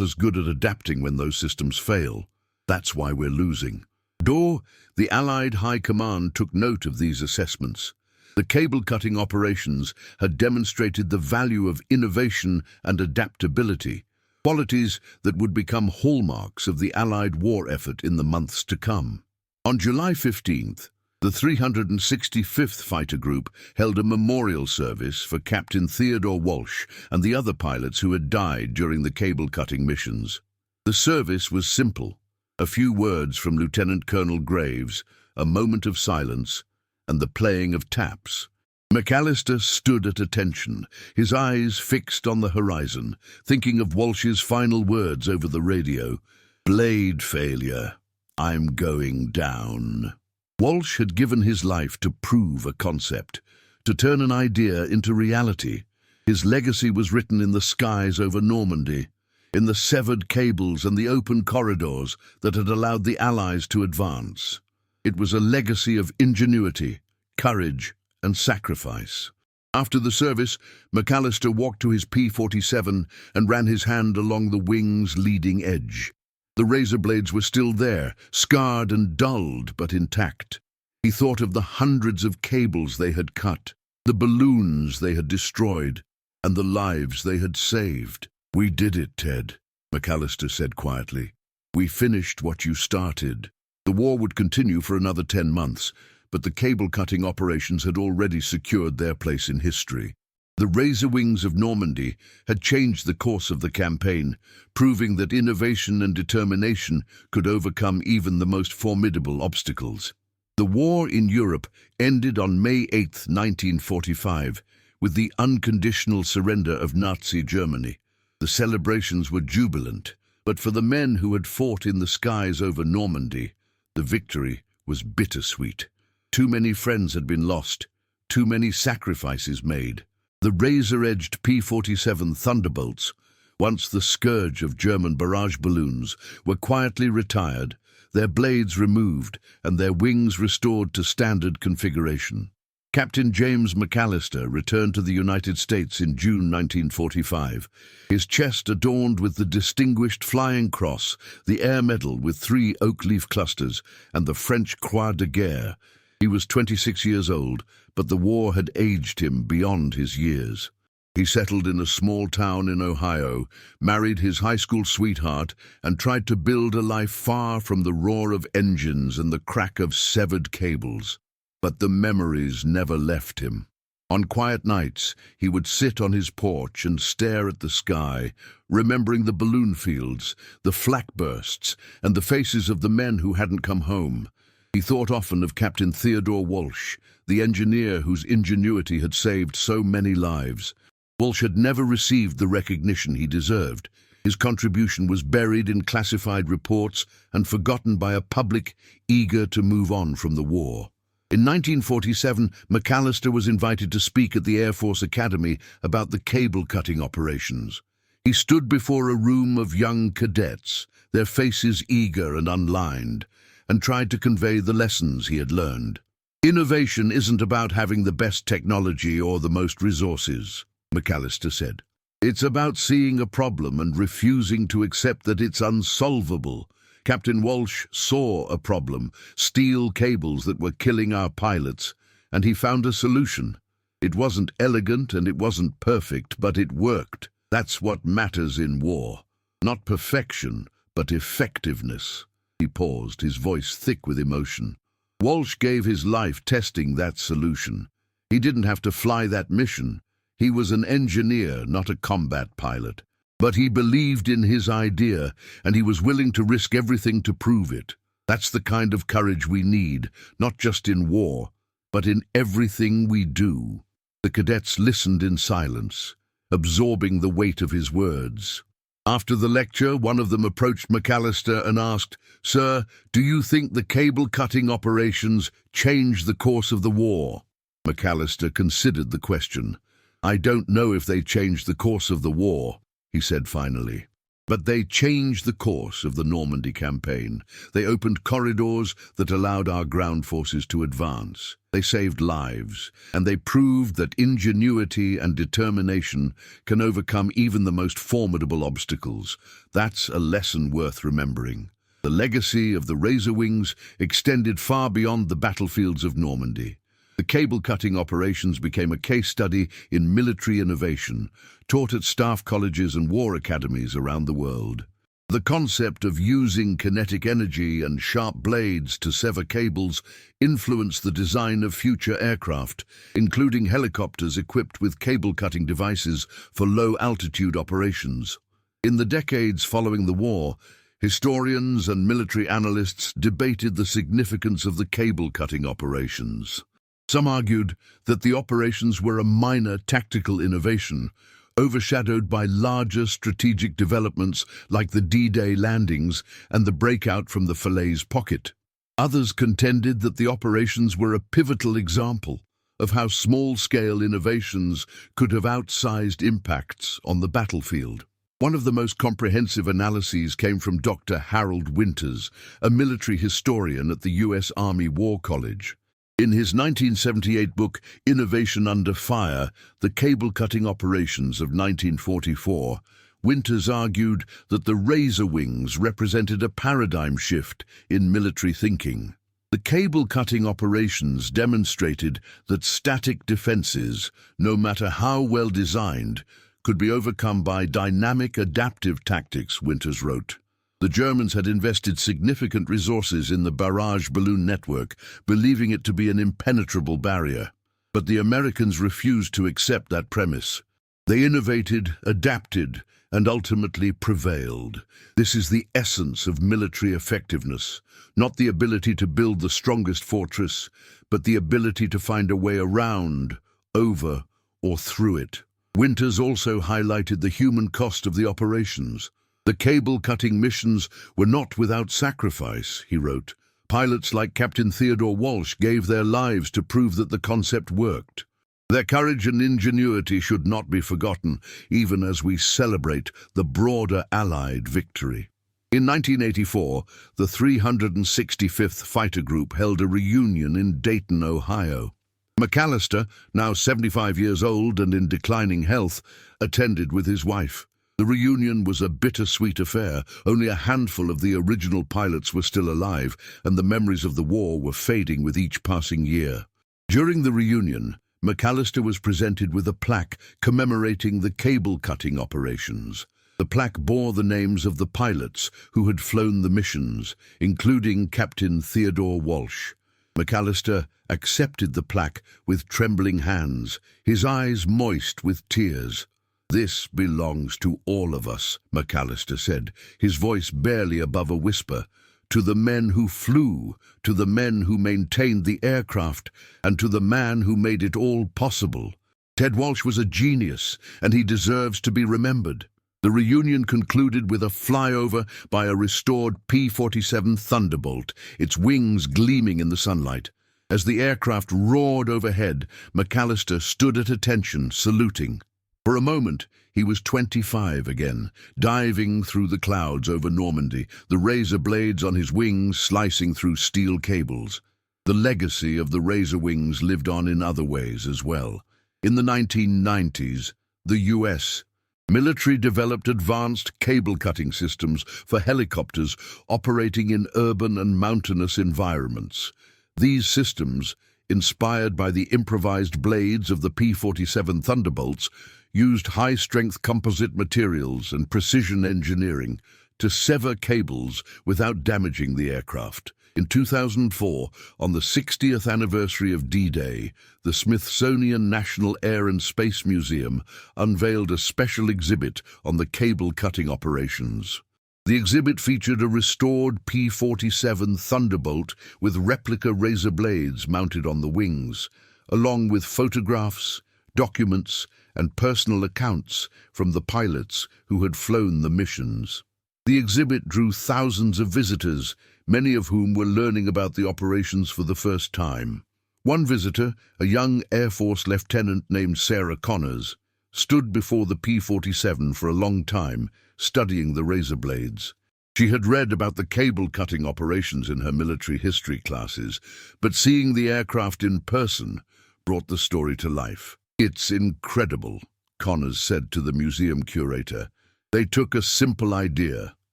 as good at adapting when those systems fail. That's why we're losing. The Allied High Command took note of these assessments. The cable-cutting operations had demonstrated the value of innovation and adaptability, qualities that would become hallmarks of the Allied war effort in the months to come. On July 15th, the 365th Fighter Group held a memorial service for Captain Theodore Walsh and the other pilots who had died during the cable-cutting missions. The service was simple: a few words from Lieutenant Colonel Graves, a moment of silence, and the playing of taps. McAllister stood at attention, his eyes fixed on the horizon, thinking of Walsh's final words over the radio. "Blade failure. I'm going down." Walsh had given his life to prove a concept, to turn an idea into reality. His legacy was written in the skies over Normandy, in the severed cables and the open corridors that had allowed the Allies to advance. It was a legacy of ingenuity, courage, and sacrifice. After the service, McAllister walked to his P-47 and ran his hand along the wing's leading edge. The razor blades were still there, scarred and dulled, but intact. He thought of the hundreds of cables they had cut, the balloons they had destroyed, and the lives they had saved. "We did it, Ted," McAllister said quietly. "We finished what you started." The war would continue for another 10 months, but the cable-cutting operations had already secured their place in history. The razor wings of Normandy had changed the course of the campaign, proving that innovation and determination could overcome even the most formidable obstacles. The war in Europe ended on May 8, 1945, with the unconditional surrender of Nazi Germany. The celebrations were jubilant, but for the men who had fought in the skies over Normandy, the victory was bittersweet. Too many friends had been lost, too many sacrifices made. The razor-edged P-47 Thunderbolts, once the scourge of German barrage balloons, were quietly retired, their blades removed and their wings restored to standard configuration. Captain James McAllister returned to the United States in June 1945, his chest adorned with the Distinguished Flying Cross, the Air Medal with 3 oak leaf clusters, and the French Croix de Guerre. He was 26 years old, but the war had aged him beyond his years. He settled in a small town in Ohio, married his high school sweetheart, and tried to build a life far from the roar of engines and the crack of severed cables. But the memories never left him. On quiet nights, he would sit on his porch and stare at the sky, remembering the balloon fields, the flak bursts, and the faces of the men who hadn't come home. He thought often of Captain Theodore Walsh, the engineer whose ingenuity had saved so many lives. Walsh had never received the recognition he deserved. His contribution was buried in classified reports and forgotten by a public eager to move on from the war. In 1947, McAllister was invited to speak at the Air Force Academy about the cable-cutting operations. He stood before a room of young cadets, their faces eager and unlined, and tried to convey the lessons he had learned. "Innovation isn't about having the best technology or the most resources," McAllister said. "It's about seeing a problem and refusing to accept that it's unsolvable." Captain Walsh saw a problem, steel cables that were killing our pilots, and he found a solution. It wasn't elegant and it wasn't perfect, but it worked. That's what matters in war. Not perfection, but effectiveness. He paused, his voice thick with emotion. Walsh gave his life testing that solution. He didn't have to fly that mission. He was an engineer, not a combat pilot. But he believed in his idea, and he was willing to risk everything to prove it. That's the kind of courage we need, not just in war, but in everything we do. The cadets listened in silence, absorbing the weight of his words. After the lecture, one of them approached McAllister and asked, "Sir, do you think the cable-cutting operations changed the course of the war?" McAllister considered the question. "I don't know if they changed the course of the war," he said finally. "But they changed the course of the Normandy campaign. They opened corridors that allowed our ground forces to advance. They saved lives, and they proved that ingenuity and determination can overcome even the most formidable obstacles. That's a lesson worth remembering." The legacy of the Razor Wings extended far beyond the battlefields of Normandy. The cable-cutting operations became a case study in military innovation, taught at staff colleges and war academies around the world. The concept of using kinetic energy and sharp blades to sever cables influenced the design of future aircraft, including helicopters equipped with cable-cutting devices for low-altitude operations. In the decades following the war, historians and military analysts debated the significance of the cable-cutting operations. Some argued that the operations were a minor tactical innovation, overshadowed by larger strategic developments like the D-Day landings and the breakout from the Falaise pocket. Others contended that the operations were a pivotal example of how small-scale innovations could have outsized impacts on the battlefield. One of the most comprehensive analyses came from Dr. Harold Winters, a military historian at the U.S. Army War College. In his 1978 book, Innovation Under Fire, The Cable-Cutting Operations of 1944, Winters argued that the Razor Wings represented a paradigm shift in military thinking. The cable-cutting operations demonstrated that static defenses, no matter how well designed, could be overcome by dynamic adaptive tactics, Winters wrote. The Germans had invested significant resources in the Barrage balloon network, believing it to be an impenetrable barrier. But the Americans refused to accept that premise. They innovated, adapted, and ultimately prevailed. This is the essence of military effectiveness, not the ability to build the strongest fortress, but the ability to find a way around, over, or through it. Winters also highlighted the human cost of the operations. The cable-cutting missions were not without sacrifice, he wrote. Pilots like Captain Theodore Walsh gave their lives to prove that the concept worked. Their courage and ingenuity should not be forgotten, even as we celebrate the broader Allied victory. In 1984, the 365th Fighter Group held a reunion in Dayton, Ohio. McAllister, now 75 years old and in declining health, attended with his wife. The reunion was a bittersweet affair. Only a handful of the original pilots were still alive, and the memories of the war were fading with each passing year. During the reunion, McAllister was presented with a plaque commemorating the cable-cutting operations. The plaque bore the names of the pilots who had flown the missions, including Captain Theodore Walsh. McAllister accepted the plaque with trembling hands, his eyes moist with tears. "This belongs to all of us," McAllister said, his voice barely above a whisper. "To the men who flew, to the men who maintained the aircraft, and to the man who made it all possible. Ted Walsh was a genius, and he deserves to be remembered." The reunion concluded with a flyover by a restored P-47 Thunderbolt, its wings gleaming in the sunlight. As the aircraft roared overhead, McAllister stood at attention, saluting. For a moment, he was 25 again, diving through the clouds over Normandy, the razor blades on his wings slicing through steel cables. The legacy of the Razor Wings lived on in other ways as well. In the 1990s, the U.S. military developed advanced cable-cutting systems for helicopters operating in urban and mountainous environments. These systems, inspired by the improvised blades of the P-47 Thunderbolts, used high-strength composite materials and precision engineering to sever cables without damaging the aircraft. In 2004, on the 60th anniversary of D-Day, the Smithsonian National Air and Space Museum unveiled a special exhibit on the cable-cutting operations. The exhibit featured a restored P-47 Thunderbolt with replica razor blades mounted on the wings, along with photographs, documents, and personal accounts from the pilots who had flown the missions. The exhibit drew thousands of visitors, many of whom were learning about the operations for the first time. One visitor, a young Air Force lieutenant named Sarah Connors, stood before the P-47 for a long time, studying the razor blades. She had read about the cable-cutting operations in her military history classes, but seeing the aircraft in person brought the story to life. "It's incredible," Connors said to the museum curator. "They took a simple idea,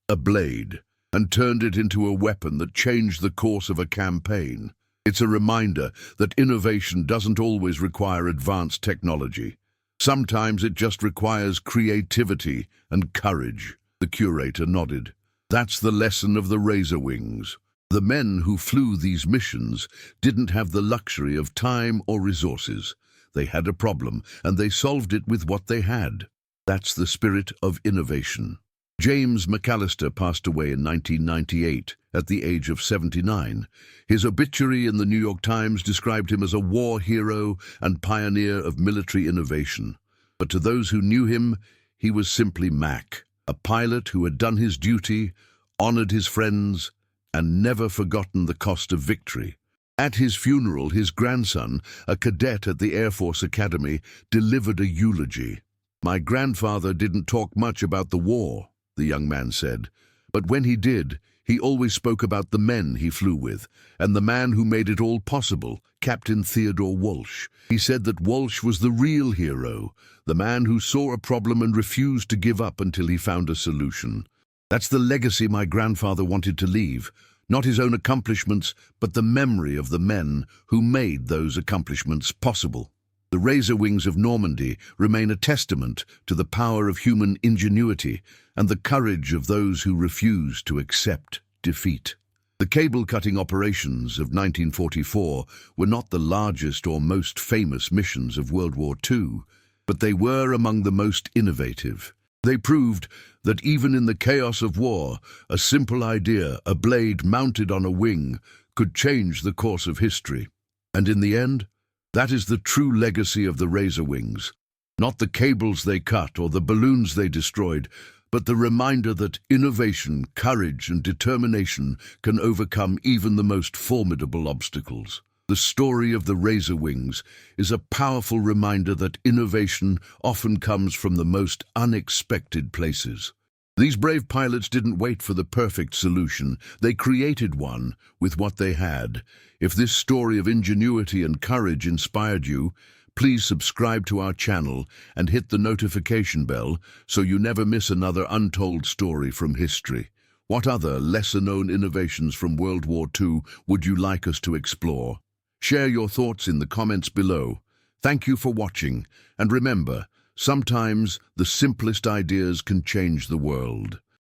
a blade, and turned it into a weapon that changed the course of a campaign. It's a reminder that innovation doesn't always require advanced technology. Sometimes it just requires creativity and courage." The curator nodded. "That's the lesson of the razor wings. The men who flew these missions didn't have the luxury of time or resources. They had a problem, and they solved it with what they had. That's the spirit of innovation." James McAllister passed away in 1998 at the age of 79. His obituary in the New York Times described him as a war hero and pioneer of military innovation. But to those who knew him, he was simply Mac, a pilot who had done his duty, honored his friends, and never forgotten the cost of victory. At his funeral, his grandson, a cadet at the Air Force Academy, delivered a eulogy. "My grandfather didn't talk much about the war," the young man said, "but when he did, he always spoke about the men he flew with, and the man who made it all possible, Captain Theodore Walsh. He said that Walsh was the real hero, the man who saw a problem and refused to give up until he found a solution. That's the legacy my grandfather wanted to leave, not his own accomplishments, but the memory of the men who made those accomplishments possible." The razor wings of Normandy remain a testament to the power of human ingenuity and the courage of those who refuse to accept defeat. The cable-cutting operations of 1944 were not the largest or most famous missions of World War II, but they were among the most innovative. They proved that even in the chaos of war, a simple idea, a blade mounted on a wing, could change the course of history. And in the end, that is the true legacy of the razor wings. Not the cables they cut or the balloons they destroyed, but the reminder that innovation, courage, and determination can overcome even the most formidable obstacles. The story of the razor wings is a powerful reminder that innovation often comes from the most unexpected places. These brave pilots didn't wait for the perfect solution. They created one with what they had. If this story of ingenuity and courage inspired you, please subscribe to our channel and hit the notification bell so you never miss another untold story from history. What other lesser-known innovations from World War II would you like us to explore? Share your thoughts in the comments below. Thank you for watching, and remember, sometimes the simplest ideas can change the world.